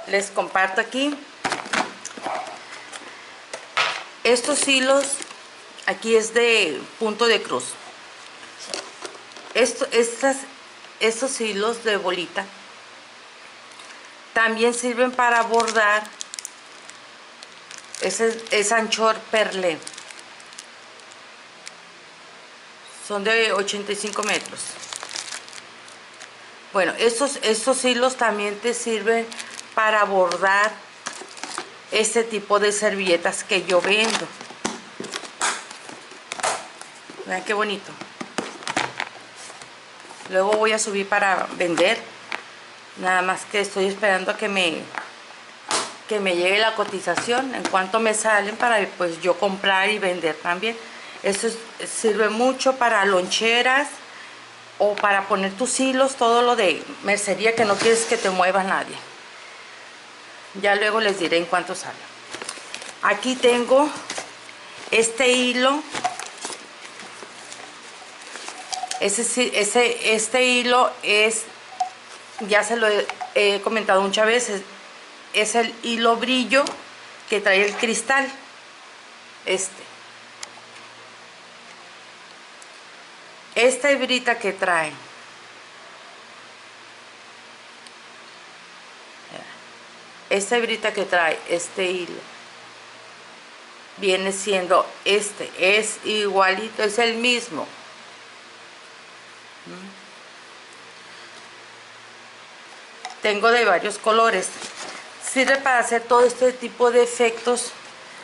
les comparto aquí. Estos hilos, aquí es de punto de cruz. Estos hilos de bolita también sirven para bordar. Ese es anchor perlé. Son de 85 metros. Bueno, estos hilos también te sirven para bordar este tipo de servilletas que yo vendo. Vean qué bonito. Luego voy a subir para vender. Nada más que estoy esperando que me llegue la cotización, en cuanto me salen, para pues yo comprar y vender también. Esto sirve mucho para loncheras o para poner tus hilos, todo lo de mercería que no quieres que te mueva nadie. Ya luego les diré en cuánto sale. Aquí tengo este hilo. Este hilo es, ya se lo he comentado muchas veces, es el hilo brillo que trae el cristal. Esta hebrita que trae, este hilo, viene siendo es igualito, es el mismo. Tengo de varios colores. Sirve para hacer todo este tipo de efectos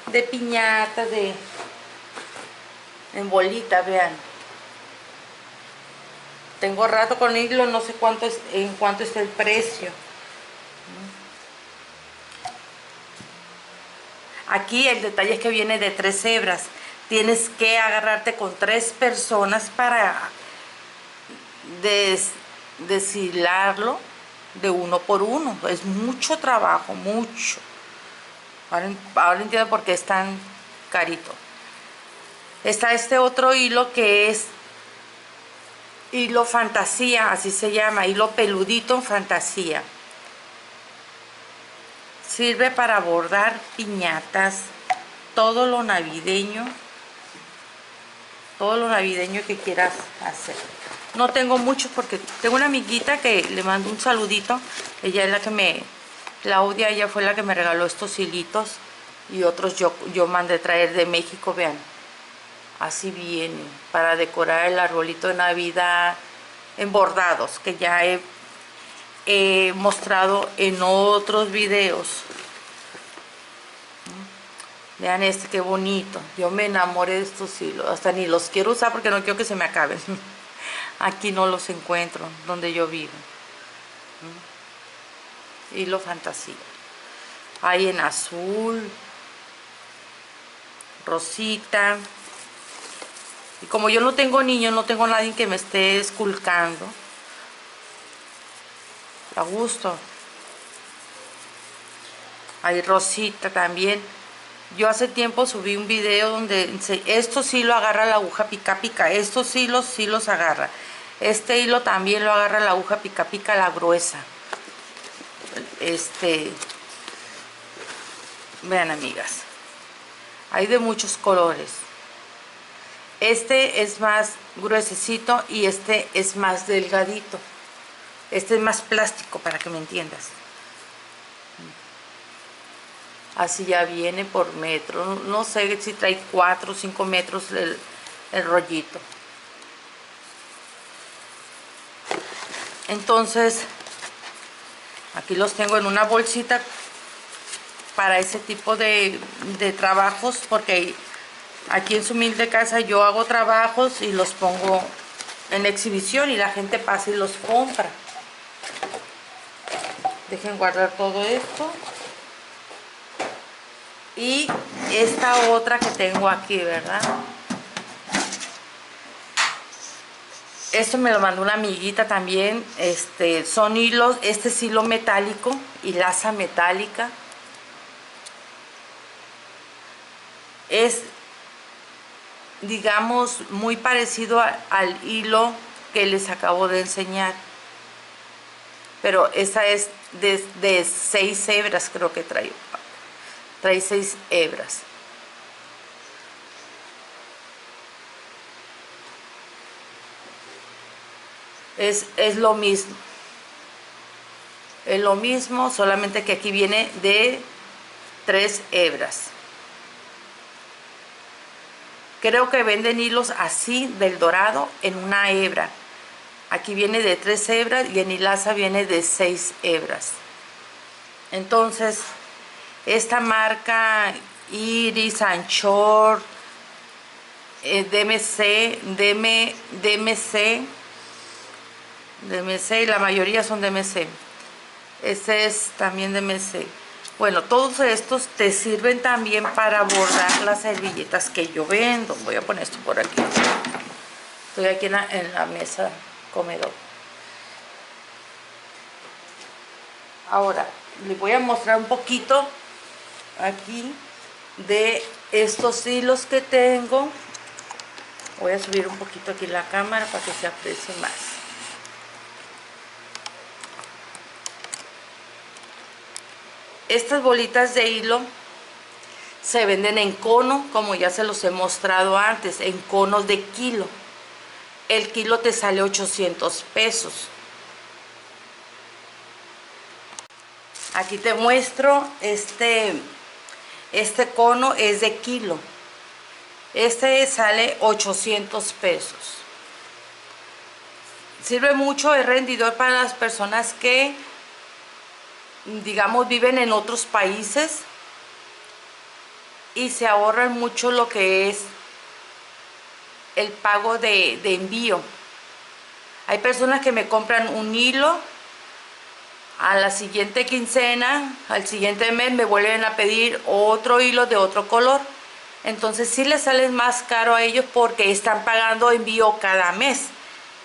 de piñata, en bolita, vean. Tengo rato con hilo, no sé en cuánto está el precio. Aquí el detalle es que viene de 3 hebras. Tienes que agarrarte con 3 personas para deshilarlo de uno por uno. Es mucho trabajo, mucho. Ahora entiendo por qué es tan carito. Está este otro hilo que es hilo fantasía, así se llama, hilo peludito fantasía. Sirve para bordar piñatas, todo lo navideño que quieras hacer. No tengo muchos porque tengo una amiguita que le mando un saludito. Ella es la que Claudia, ella fue la que me regaló estos hilitos, y otros yo mandé traer de México, vean. Así viene, para decorar el arbolito de Navidad en bordados, que ya he mostrado en otros videos. Vean qué bonito. Yo me enamoré de estos hilos. Hasta ni los quiero usar porque no quiero que se me acaben. Aquí no los encuentro donde yo vivo. Hilo fantasía. Hay en azul, rosita. Y como yo no tengo niños, no tengo nadie que me esté esculcando, a gusto. Hay rosita también. Yo hace tiempo subí un video donde esto sí lo agarra la aguja pica pica. Estos hilos sí los agarra. Este hilo también lo agarra la aguja pica pica, la gruesa. Vean, amigas, hay de muchos colores. Este es más gruesecito y este es más delgadito. Este es más plástico, para que me entiendas. Así ya viene por metro. No sé si trae 4 o 5 metros el rollito. Entonces, aquí los tengo en una bolsita para ese tipo de trabajos, porque aquí en su humilde casa yo hago trabajos y los pongo en exhibición y la gente pasa y los compra. Dejen guardar todo esto. Y esta otra que tengo aquí, ¿verdad? Esto me lo mandó una amiguita también. Son hilos, este es hilo metálico, hilaza metálica. Es, digamos, muy parecido al hilo que les acabo de enseñar. Pero esta es de 6 hebras, creo que trae 6 hebras. Es lo mismo. Es lo mismo, solamente que aquí viene de 3 hebras. Creo que venden hilos así del dorado en una hebra. Aquí viene de 3 hebras y en hilaza viene de 6 hebras. Entonces, esta marca Iris, Anchor, DMC, y la mayoría son DMC. Este es también DMC. Bueno, todos estos te sirven también para bordar las servilletas que yo vendo. Voy a poner esto por aquí. Estoy aquí en la mesa comedor. Ahora, les voy a mostrar un poquito aquí de estos hilos que tengo. Voy a subir un poquito aquí la cámara para que se aprecie más. Estas bolitas de hilo se venden en cono, como ya se los he mostrado antes, en conos de kilo. El kilo te sale 800 pesos. Aquí te muestro este cono es de kilo. Este sale 800 pesos. Sirve mucho, es rendidor para las personas que, digamos, viven en otros países y se ahorran mucho lo que es el pago de envío. Hay personas que me compran un hilo, a la siguiente quincena, al siguiente mes me vuelven a pedir otro hilo de otro color. Entonces sí les sale más caro a ellos porque están pagando envío cada mes.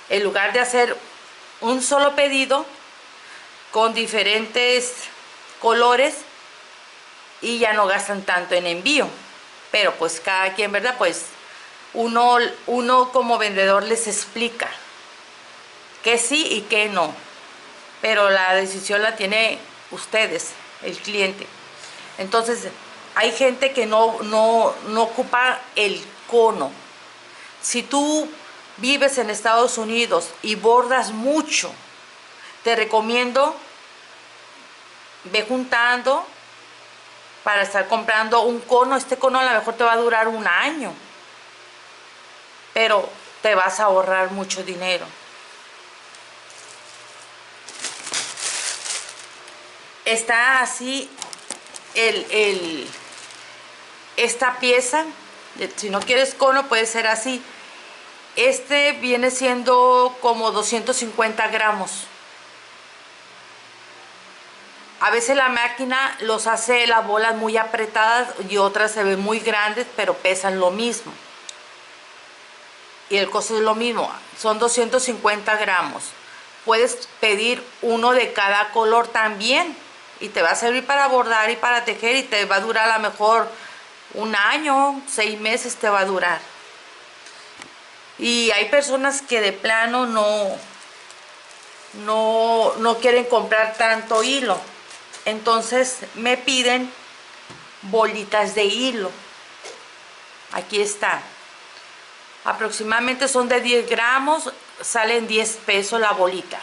En lugar de hacer un solo pedido con diferentes colores y ya no gastan tanto en envío. Pero pues cada quien, ¿verdad? Pues uno como vendedor les explica que sí y que no. Pero la decisión la tiene ustedes, el cliente. Entonces, hay gente que no ocupa el cono. Si tú vives en Estados Unidos y bordas mucho, te recomiendo ve juntando para estar comprando un cono. Este cono a lo mejor te va a durar un año, pero te vas a ahorrar mucho dinero. Está así esta pieza. Si no quieres cono, puede ser así. Este viene siendo como 250 gramos. A veces la máquina los hace las bolas muy apretadas y otras se ven muy grandes, pero pesan lo mismo. Y el costo es lo mismo, son 250 gramos. Puedes pedir uno de cada color también y te va a servir para bordar y para tejer y te va a durar a lo mejor un año, 6 meses te va a durar. Y hay personas que de plano no quieren comprar tanto hilo. Entonces me piden bolitas de hilo. Aquí está. Aproximadamente son de 10 gramos, salen 10 pesos la bolita.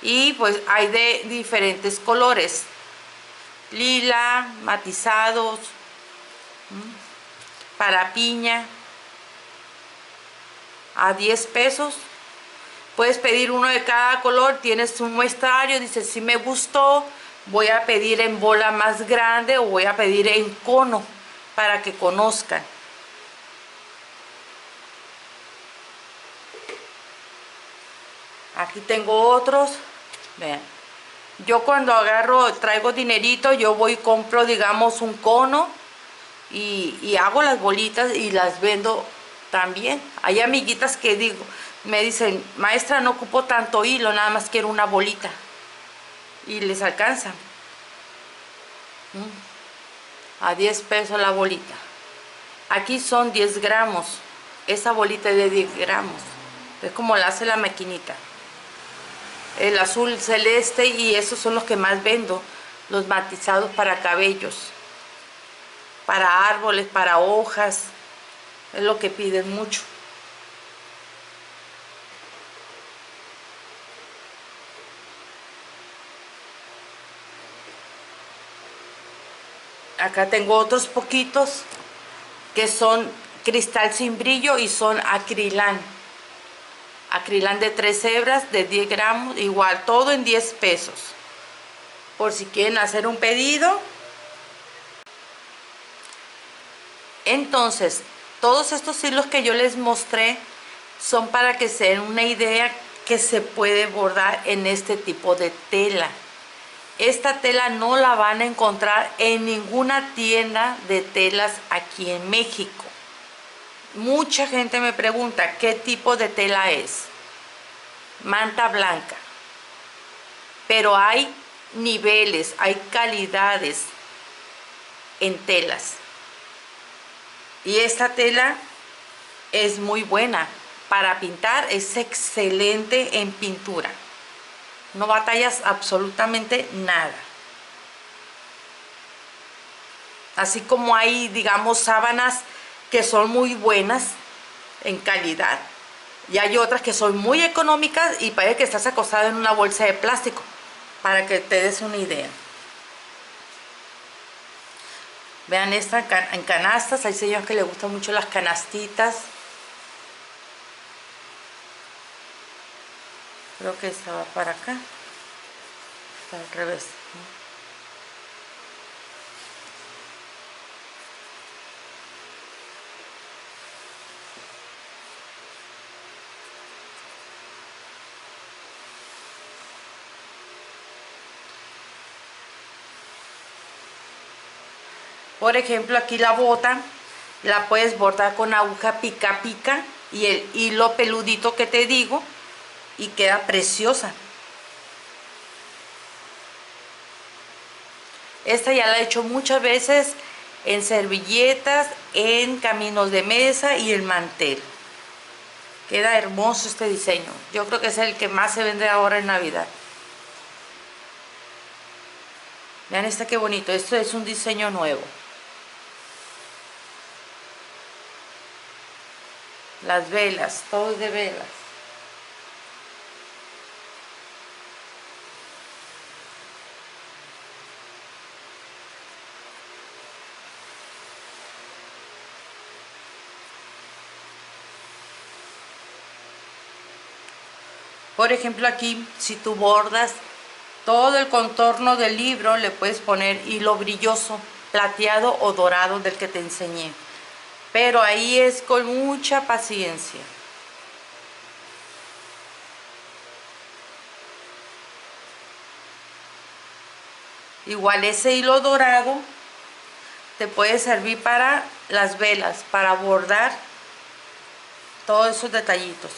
Y pues hay de diferentes colores. Lila, matizados, para piña. A 10 pesos. Puedes pedir uno de cada color, tienes un muestrario, dices si me gustó, voy a pedir en bola más grande o voy a pedir en cono para que conozcan. Aquí tengo otros, vean. Yo cuando traigo dinerito, yo voy y compro, digamos, un cono y hago las bolitas y las vendo también. Hay amiguitas que me dicen, maestra, no ocupo tanto hilo, nada más quiero una bolita. Y les alcanza. A 10 pesos la bolita. Aquí son 10 gramos. Esa bolita es de 10 gramos. Es como la hace la maquinita. el azul celeste, y esos son los que más vendo, los matizados para cabellos, para árboles, para hojas, es lo que piden mucho. Acá tengo otros poquitos que son cristal sin brillo y son acrilán. Acrilán de 3 hebras de 10 gramos, igual, todo en 10 pesos. Por si quieren hacer un pedido. Entonces, todos estos hilos que yo les mostré son para que se den una idea que se puede bordar en este tipo de tela. Esta tela no la van a encontrar en ninguna tienda de telas aquí en México. Mucha gente me pregunta qué tipo de tela es. Manta blanca. Pero hay niveles, hay calidades en telas. Y esta tela es muy buena para pintar, es excelente en pintura. No batallas absolutamente nada. Así como hay, digamos, sábanas que son muy buenas en calidad, y hay otras que son muy económicas y parece que estás acostado en una bolsa de plástico, para que te des una idea. Vean esta en canastas, hay señores que les gustan mucho las canastitas. Creo que esta va para acá, está al revés, ¿no? Por ejemplo, aquí la bota la puedes bordar con aguja pica pica y el hilo peludito que te digo, y queda preciosa. Esta ya la he hecho muchas veces en servilletas, en caminos de mesa y en mantel. Queda hermoso este diseño. Yo creo que es el que más se vende ahora en Navidad. Vean esta qué bonito. Esto es un diseño nuevo. Las velas, todo es de velas. Por ejemplo, aquí, si tú bordas todo el contorno del libro, le puedes poner hilo brilloso, plateado o dorado del que te enseñé. Pero ahí es con mucha paciencia. Igual ese hilo dorado te puede servir para las velas, para bordar todos esos detallitos.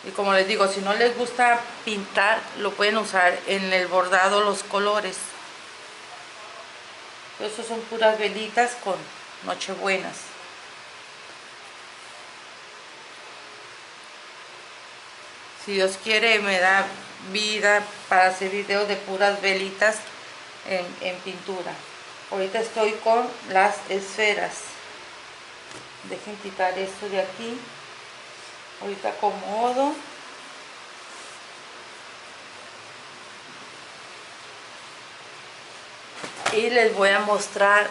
Y como les digo, si no les gusta pintar, lo pueden usar en el bordado los colores. Estos son puras velitas con nochebuenas. Si Dios quiere, me da vida para hacer videos de puras velitas en pintura. Ahorita estoy con las esferas. Dejen quitar esto de aquí. Ahorita acomodo. Y les voy a mostrar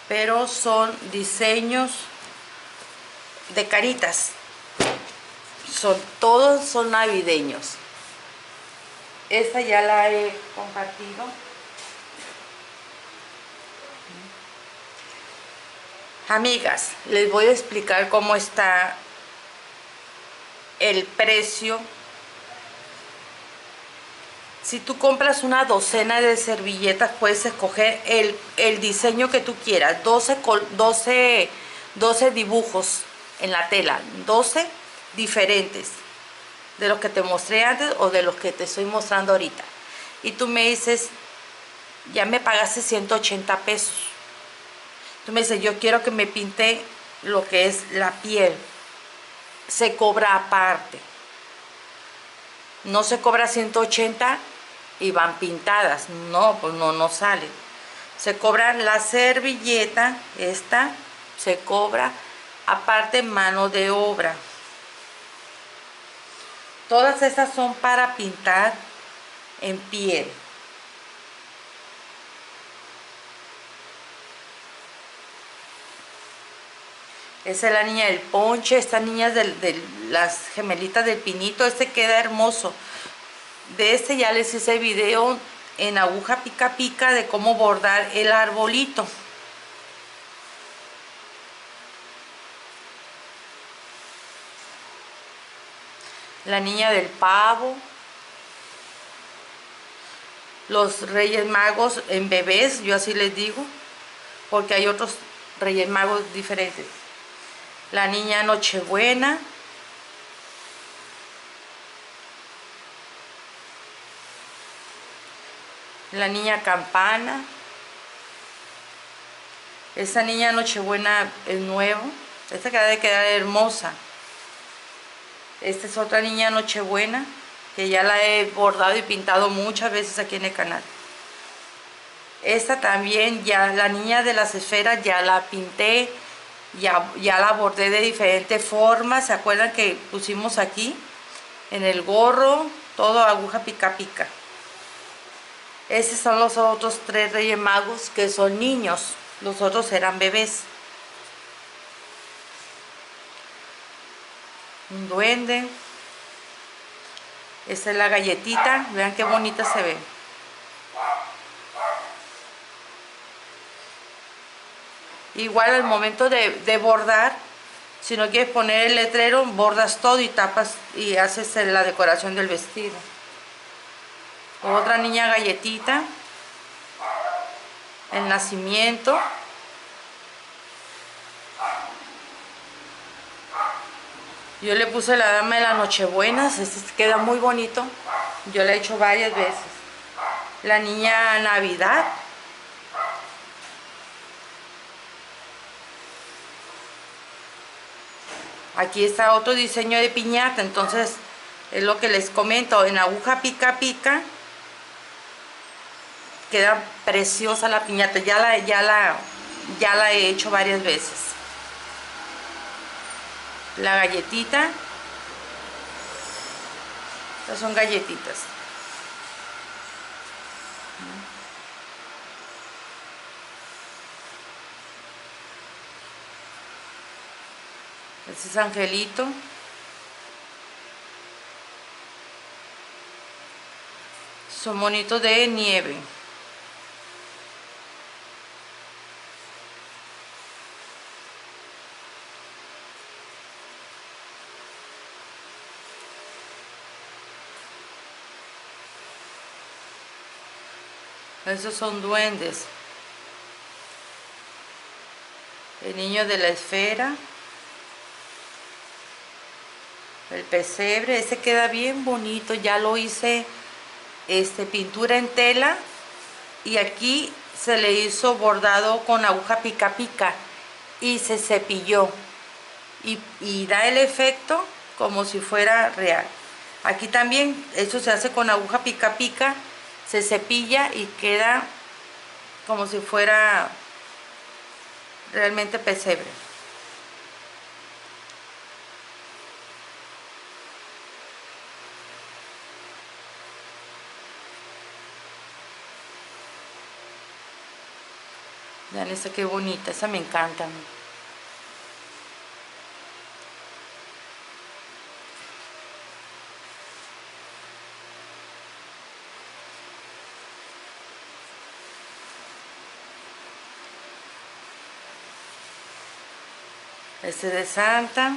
pero son diseños de caritas. Todos son navideños. Esta ya la he compartido. Amigas, les voy a explicar cómo está el precio Si tú compras una docena de servilletas, puedes escoger el diseño que tú quieras. 12 dibujos en la tela, 12 diferentes de los que te mostré antes o de los que te estoy mostrando ahorita. Y tú me dices, ya me pagaste 180 pesos. Tú me dices, yo quiero que me pinte lo que es la piel. Se cobra aparte. No se cobra 180 y van pintadas. No, pues no sale. Se cobra la servilleta, esta, se cobra aparte mano de obra. Todas estas son para pintar en piel. Esa es la niña del ponche, esta niña de las gemelitas del pinito. Este queda hermoso. De este ya les hice video en aguja pica pica de cómo bordar el arbolito. La niña del pavo. Los Reyes Magos en bebés, yo así les digo, porque hay otros Reyes Magos diferentes. La niña Nochebuena. La niña Campana. Esa niña Nochebuena es nuevo. Esta acaba de quedar hermosa. Esta es otra niña Nochebuena, que ya la he bordado y pintado muchas veces aquí en el canal. Esta también, ya la niña de las esferas, ya la pinté, ya la bordé de diferentes formas. ¿Se acuerdan que pusimos aquí en el gorro? Todo aguja pica pica. Estos son los otros 3 Reyes Magos que son niños. Los otros eran bebés. Un duende. Esta es la galletita. Vean qué bonita se ve. Igual al momento de bordar, si no quieres poner el letrero, bordas todo y tapas y haces la decoración del vestido. Otra niña galletita. El nacimiento. Yo le puse la dama de las Nochebuenas. Este queda muy bonito. Yo la he hecho varias veces. La niña Navidad. Aquí está otro diseño de piñata. Entonces es lo que les comento. En aguja pica pica queda preciosa la piñata. Ya la he hecho varias veces. La galletita. Estas son galletitas. Este es Angelito. Son monitos de nieve. Esos son duendes. El niño de la esfera. El pesebre. Ese queda bien bonito. Ya lo hice pintura en tela. Y aquí se le hizo bordado con aguja pica pica. Y se cepilló. Y da el efecto como si fuera real. Aquí también eso se hace con aguja pica pica. Se cepilla y queda como si fuera realmente pesebre. Vean esta qué bonita, esa me encanta. Este de Santa.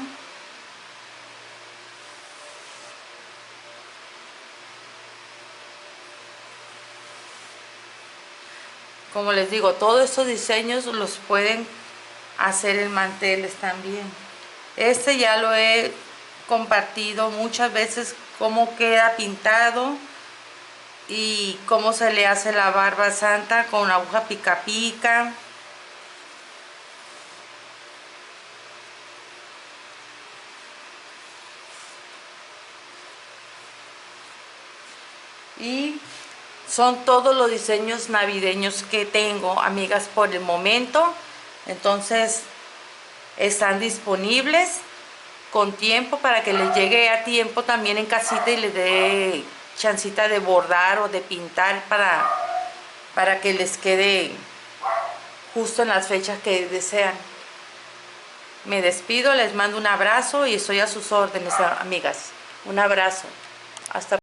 como les digo, todos estos diseños los pueden hacer en manteles también. Este ya lo he compartido muchas veces, cómo queda pintado y cómo se le hace la barba santa con aguja pica pica. Y son todos los diseños navideños que tengo, amigas, por el momento. Entonces están disponibles con tiempo para que les llegue a tiempo también en casita y les dé chancita de bordar o de pintar para que les quede justo en las fechas que desean. Me despido, les mando un abrazo y estoy a sus órdenes, amigas. Un abrazo. Hasta